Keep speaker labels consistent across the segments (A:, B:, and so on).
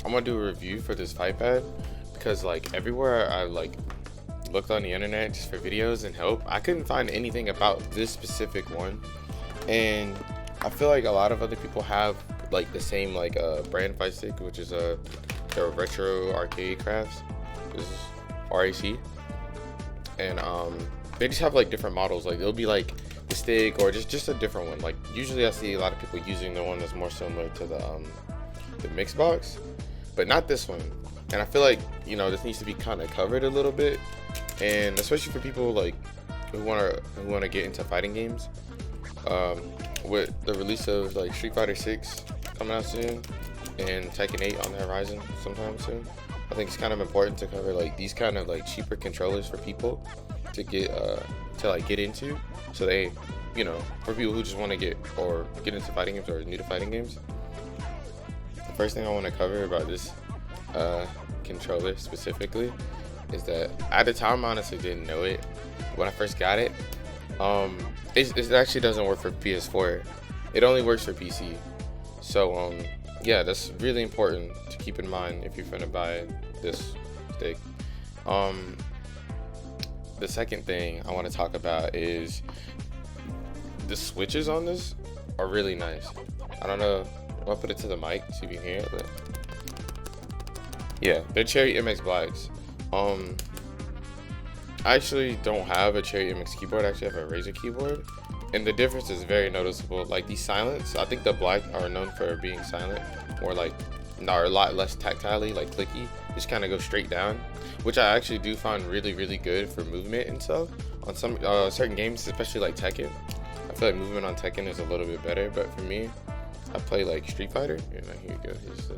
A: I'm gonna do a review for this fight pad because like everywhere I like looked on the internet just for videos and help, I couldn't find anything about this specific one. And I feel like a lot of other people have like the same like brand fight stick, which is the Retro Arcade Crafts. This is RAC, and they just have like different models. Like it'll be like the stick or just a different one. Like usually I see a lot of people using the one that's more similar to the mix box, but not this one. And I feel like, you know, this needs to be kind of covered a little bit, and especially for people like who wanna get into fighting games. With the release of like Street Fighter 6 coming out soon and Tekken 8 on the horizon sometime soon, I think it's kind of important to cover like these kind of like cheaper controllers for people to get into, so they, you know, for people who just want to get into fighting games or new to fighting games. The first thing I want to cover about this controller specifically is that at the time I honestly didn't know it when I first got it. It actually doesn't work for PS4. It only works for PC. So yeah, that's really important to keep in mind if you're gonna buy this stick. The second thing I want to talk about is the switches on this are really nice. I don't know, I'll put it to the mic so you can hear it, but yeah, they're Cherry MX Blacks. I actually don't have a Cherry MX keyboard. I actually have a Razer keyboard, and the difference is very noticeable. Like the silence, I think the black are known for being silent, or like a lot less tactilely, like clicky. Just kind of go straight down, which I actually do find really good for movement and stuff on some certain games, especially like Tekken. I feel like movement on Tekken is a little bit better, but for me, I play like Street Fighter. Here you go. Here's the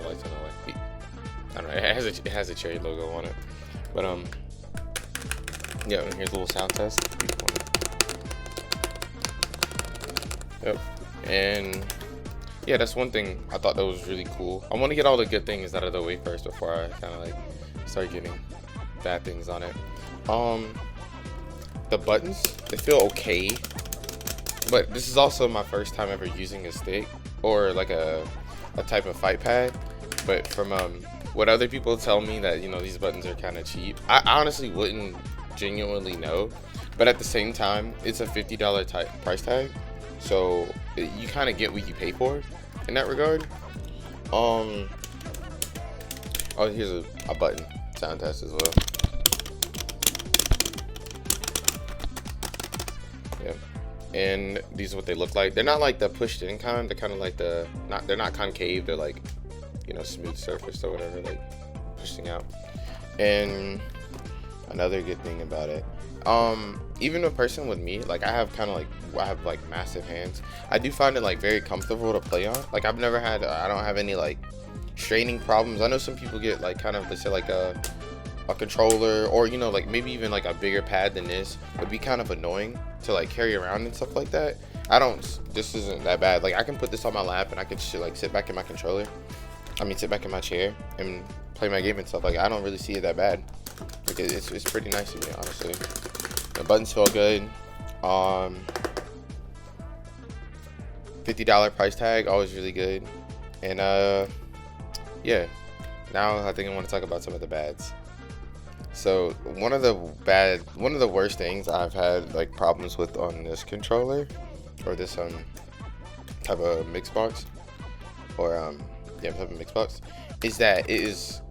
A: lights on the way. I don't know, it has a Cherry logo on it, but yeah, here's a little sound test. Yep. And yeah, that's one thing I thought that was really cool. I want to get all the good things out of the way first before I kind of like start getting bad things on it. The buttons, they feel okay, but this is also my first time ever using a stick or like a type of fight pad. But from what other people tell me, that, you know, these buttons are kind of cheap, I honestly wouldn't genuinely know. But at the same time, it's a $50 price tag, so you kind of get what you pay for in that regard. Oh, here's a button sound test as well. Yep. And these are what they look like. They're not like the pushed in kind. They're kind of like they're not concave. They're like, you know, smooth surface or whatever, like pushing out. And another good thing about it, even a person with me, like I have massive hands, I do find it like very comfortable to play on. Like I don't have any like straining problems. I know some people get like kind of, let's say like a controller, or, you know, like maybe even like a bigger pad than this would be kind of annoying to like carry around and stuff like that. This isn't that bad. Like I can put this on my lap and I can just like sit back in my chair and play my game and stuff. Like I don't really see it that bad. Like it's pretty nice to me, honestly. The buttons feel good. $50 price tag, always really good. And yeah, now I think I want to talk about some of the bads. So one of the worst things I've had like problems with on this controller, or this type of mix box, or type of mix box, is that it is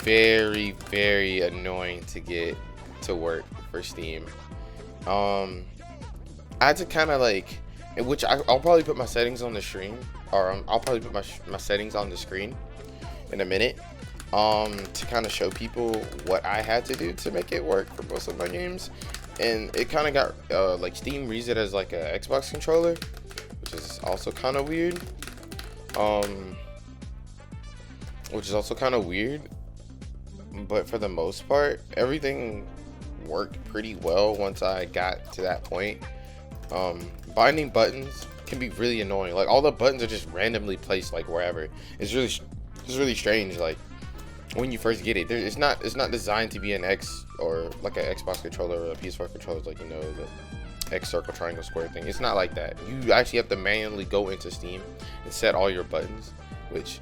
A: very annoying to get to work for Steam. I had to kind of like, which I'll probably put my settings on the screen, or I'll probably put my settings on the screen in a minute, to kind of show people what I had to do to make it work for most of my games. And it kind of got like Steam reads it as like a Xbox controller, which is also kind of weird. But for the most part, everything worked pretty well once I got to that point. Binding buttons can be really annoying. Like all the buttons are just randomly placed like wherever. It's really strange. Like when you first get it, it's not designed to be an X or like an Xbox controller or a PS4 controller, like, you know, X, circle, triangle, square thing. It's not like that. You actually have to manually go into Steam and set all your buttons, which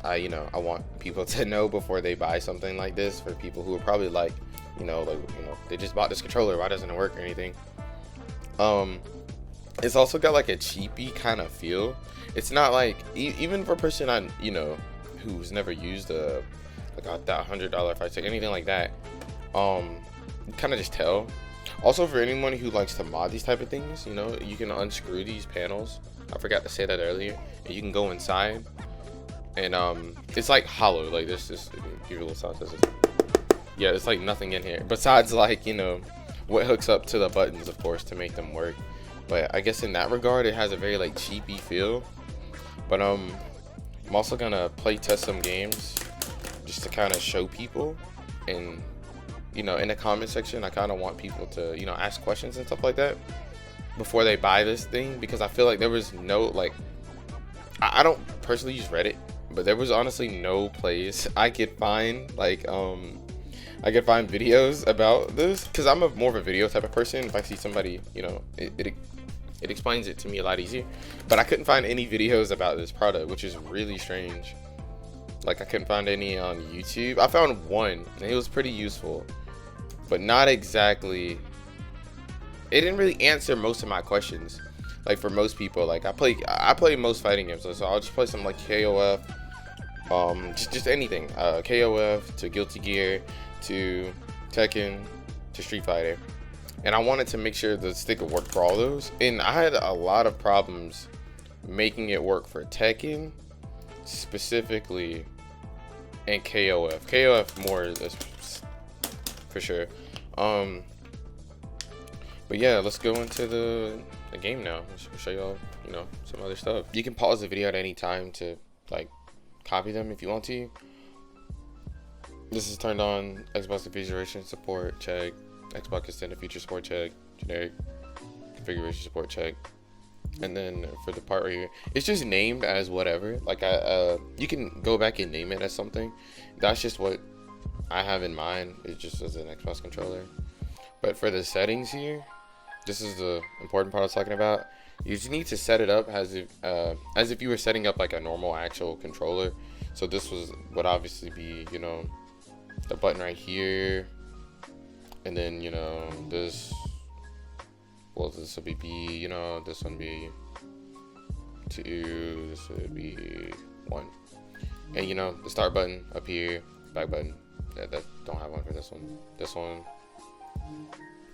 A: I want people to know before they buy something like this. For people who are probably like, they just bought this controller, why doesn't it work or anything? It's also got like a cheapy kind of feel. It's not like, even for a person who's never used that $100 price tag, anything like that, you kind of just tell. Also, for anyone who likes to mod these type of things, you can unscrew these panels. I forgot to say that earlier. And you can go inside, and it's like hollow. Like this give you a little sound. Yeah, it's like nothing in here besides like what hooks up to the buttons, of course, to make them work. But I guess in that regard, it has a very like cheapy feel. But I'm also gonna play test some games just to kind of show people, and in the comment section, I kind of want people to ask questions and stuff like that before they buy this thing, because I feel like there was no I don't personally use Reddit, but there was honestly no place I could find I could find videos about this, because I'm more of a video type of person. If I see somebody, it explains it to me a lot easier. But I couldn't find any videos about this product, which is really strange. Like, I couldn't find any on YouTube. I found one, and it was pretty useful, but not exactly. It didn't really answer most of my questions. Like, for most people, like I play most fighting games, so I'll just play some like KOF, just anything, KOF to Guilty Gear to Tekken to Street Fighter. And I wanted to make sure the stick would work for all those. And I had a lot of problems making it work for Tekken specifically, and KOF. KOF more for sure. But yeah, let's go into the game now. I'll show y'all, some other stuff. You can pause the video at any time to like copy them if you want to. This is turned on. Xbox configuration support check. Xbox extended feature support check. Generic configuration support check. And then for the part right here, it's just named as whatever. Like you can go back and name it as something. That's just what I have in mind. It just as an Xbox controller. But for the settings here, this is the important part I was talking about. You just need to set it up as if you were setting up like a normal actual controller. So this would obviously be the button right here, and then this. Well, this would be B. This one be 2. This would be 1. And the start button up here, back button. That don't have one for this one. This one.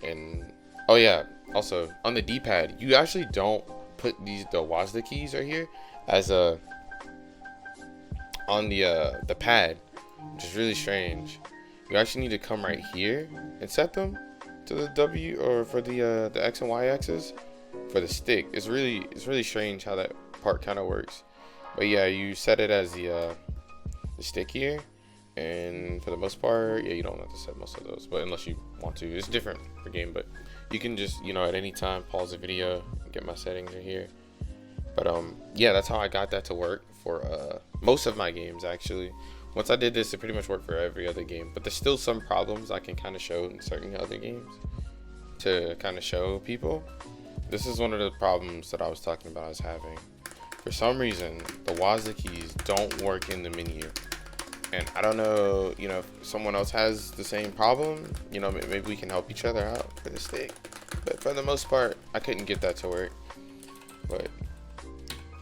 A: And oh yeah, also on the D-pad, you actually don't put the WASD keys right here as on the pad, which is really strange. You actually need to come right here and set them to the W, or for the X and Y axis for the stick. It's really strange how that part kind of works. But yeah, you set it as the stick here, and for the most part, yeah, you don't have to set most of those, but unless you want to. It's different per game, but you can just at any time pause the video and get my settings right here. But yeah, that's how I got that to work for most of my games. Actually, once I did this, it pretty much worked for every other game, but there's still some problems I can kind of show in certain other games to kind of show people. This is one of the problems that I was talking about I was having. For some reason, the WASD keys don't work in the menu. And I don't know, if someone else has the same problem, maybe we can help each other out for the stick. But for the most part, I couldn't get that to work. But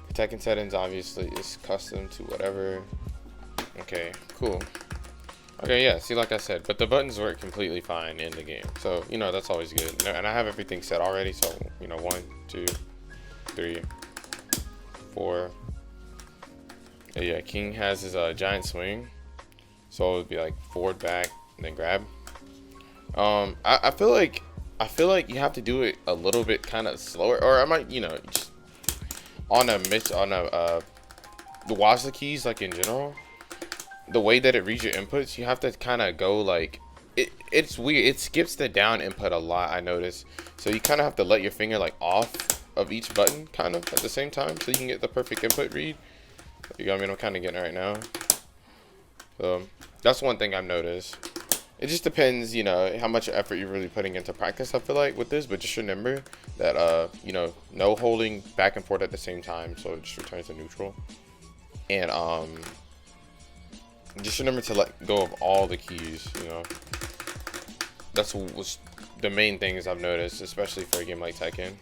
A: for Tekken settings, obviously, it's custom to whatever. Okay, cool. Okay, yeah, see, like I said, but the buttons work completely fine in the game. So, that's always good. And I have everything set already. So, 1, 2, 3, 4. Yeah, King has his giant swing. So it would be like forward, back, and then grab. I feel like you have to do it a little bit kind of slower, or I might, just on the WASD keys, like in general, the way that it reads your inputs, you have to kind of go like it's weird. It skips the down input a lot, I noticed. So you kind of have to let your finger like off of each button kind of at the same time, so you can get the perfect input read. You got me? I'm kind of getting it right now. So that's one thing I've noticed it just depends, you know, how much effort you're really putting into practice, I feel like, with this. But just remember that, you know, no holding back and forth at the same time, so it just returns to neutral. And just remember to let go of all the keys, you know. That's what's the main things I've noticed, especially for a game like Tekken.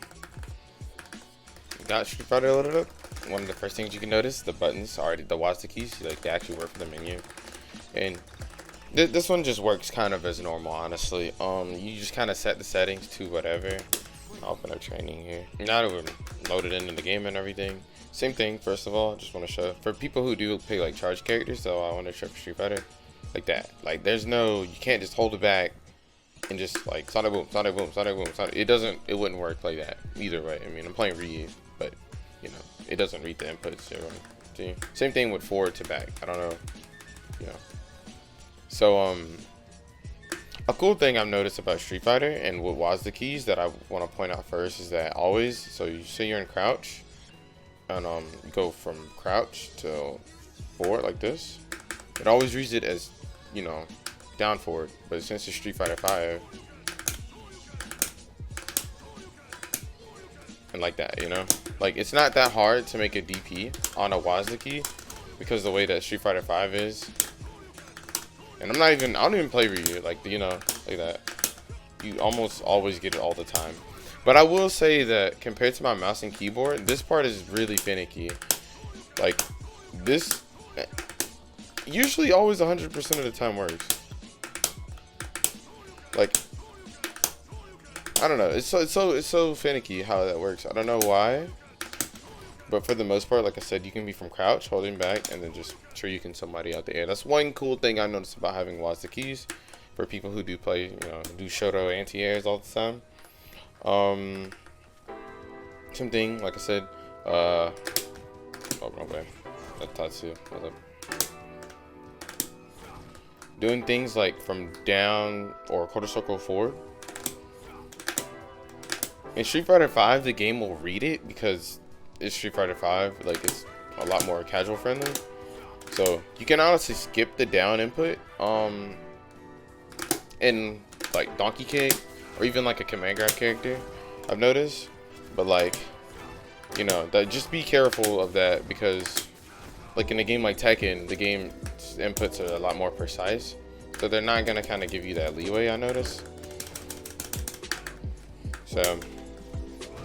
A: Got Street Fighter loaded up. One of the first things you can notice, the buttons already, the WASD keys, like they actually work for the menu. And this one just works kind of as normal, honestly. You just kind of set the settings to whatever. I'll open up training here. Now that we're loaded into the game and everything, same thing. First of all, just want to show for people who do play like charge characters. So I want to show for Street Fighter, like that. Like there's no, you can't just hold it back and just like Sonic Boom, Sonic Boom, Sonic Boom, Sonic. It wouldn't work like that either way. I mean, I'm playing Ryu, but you know, it doesn't read the inputs. See? Same thing with forward to back. I don't know, you know. So a cool thing I've noticed about Street Fighter and what was the keys that I want to point out first is that always, so you say you're in crouch and you go from crouch to forward like this. It always reads it as, you know, down forward, but since it's Street Fighter 5 and like that, you know, like it's not that hard to make a DP on a WASD key because the way that Street Fighter 5 is. And I don't even play Ryu, like, you know, like that. You almost always get it all the time. But I will say that compared to my mouse and keyboard, this part is really finicky. Like, this usually always 100% of the time works. Like, I don't know. It's so finicky how that works. I don't know why. But for the most part, like I said, you can be from crouch, holding back, and then just shuriken somebody out the air. That's one cool thing I noticed about having WASD keys for people who do play, you know, do Shoto anti-airs all the time. Same thing, like I said, oh, wrong way. That's Tatsu. Doing things like from down or quarter circle forward. In Street Fighter 5, the game will read it because it's Street Fighter 5, like it's a lot more casual friendly. So you can honestly skip the down input in like Donkey Kick or even like a command grab character, I've noticed. But like, you know, that just be careful of that because like in a game like Tekken, the game's inputs are a lot more precise. So they're not gonna kind of give you that leeway, I notice. So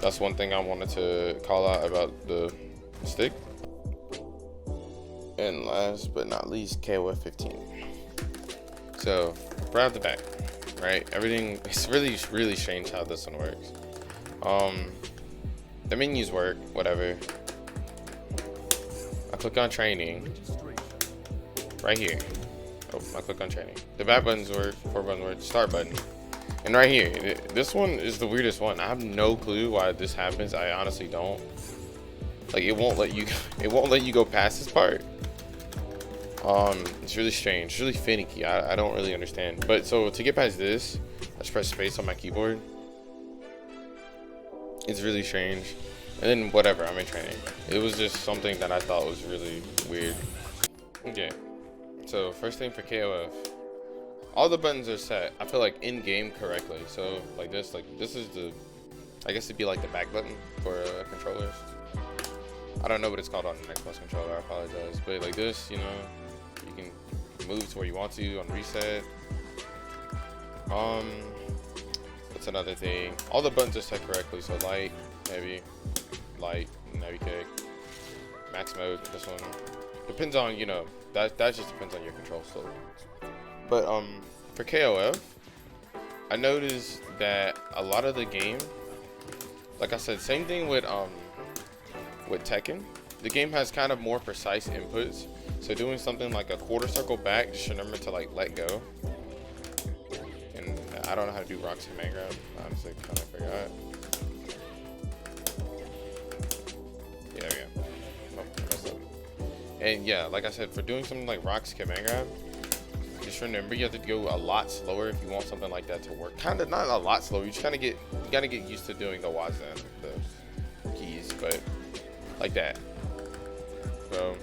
A: that's one thing I wanted to call out about the stick. And last but not least, KOF15. So right off the bat, right? Everything, it's really strange how this one works. The menus work, whatever. I click on training. Right here. Oh, I click on training. The back buttons work, forward button work, start button. And right here, this one is the weirdest one. I have no clue why this happens. I honestly don't. Like it won't let you go past this part. It's really strange. It's really finicky. I don't really understand. But so to get past this, I just press space on my keyboard. It's really strange. And then whatever, I'm in training. It was just something that I thought was really weird. Okay. So first thing for KOF. All the buttons are set, I feel like, in-game correctly. So, like this is the, I guess it'd be like the back button for controllers. I don't know what it's called on an Xbox controller, I apologize. But like this, you know, you can move to where you want to on reset. What's another thing? All the buttons are set correctly. So light, heavy, kick, max mode, this one. Depends on, you know, that just depends on your control still. But for KOF, I noticed that a lot of the game, like I said, same thing with Tekken. The game has kind of more precise inputs. So doing something like a quarter circle back, just remember to like let go. And I don't know how to do rocks command grab. Honestly, kind of forgot. Yeah, there we go. Oh, I messed up. And yeah, like I said, for doing something like rocks command grab, just remember you have to go a lot slower if you want something like that to work. Kind of not a lot slower. You just kind of you gotta get used to doing the WASD and the keys, but like that. So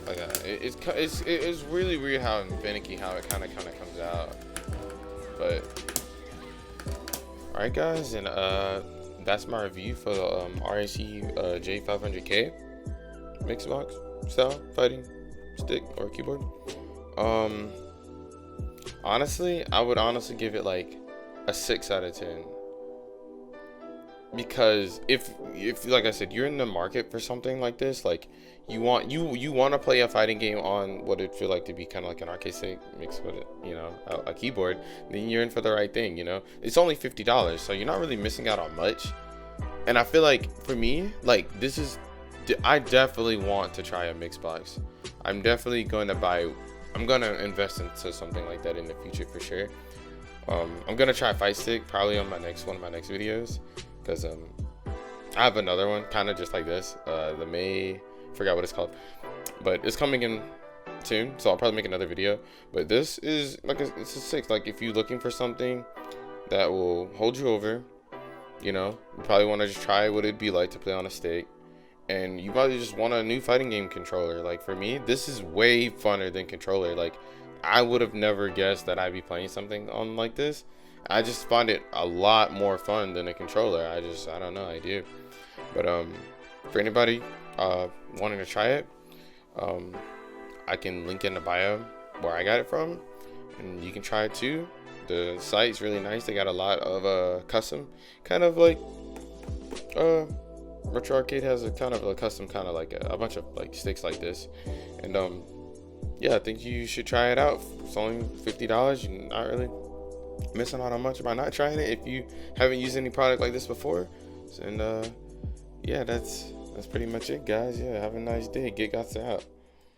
A: like that. It's really weird how finicky how it kind of comes out. But all right, guys, and that's my review for the RAC-J500K mixed box style fighting stick or keyboard. Honestly, I would give it like a 6 out of 10, because if like I said, you're in the market for something like this, like you want to play a fighting game on what it feel like to be kind of like an arcade stick mixed with it, you know, a keyboard, then you're in for the right thing. You know, it's only $50, so you're not really missing out on much. And I feel like for me, like I definitely want to try a mixed box. I'm definitely going to invest into something like that in the future for sure. I'm gonna try Fight Stick probably on one of my next videos, because I have another one kind of just like this. Forgot what it's called, but it's coming in soon, so I'll probably make another video. But this is like it's a 6. Like if you're looking for something that will hold you over, you know, you probably want to just try what it'd be like to play on a stick, and you probably just want a new fighting game controller. Like for me, this is way funner than controller. Like I would have never guessed that I'd be playing something on like this. I just find it a lot more fun than a controller. I don't know, I do. But for anybody wanting to try it, I can link in the bio where I got it from, and you can try it too. The site's really nice. They got a lot of custom, kind of like Retro Arcade has a kind of a custom, kind of like a bunch of like sticks like this. And yeah, I think you should try it out. It's only $50. You're not really missing out on much by not trying it if you haven't used any product like this before. And yeah, that's pretty much it, guys. Yeah, have a nice day. Get Gotcha out.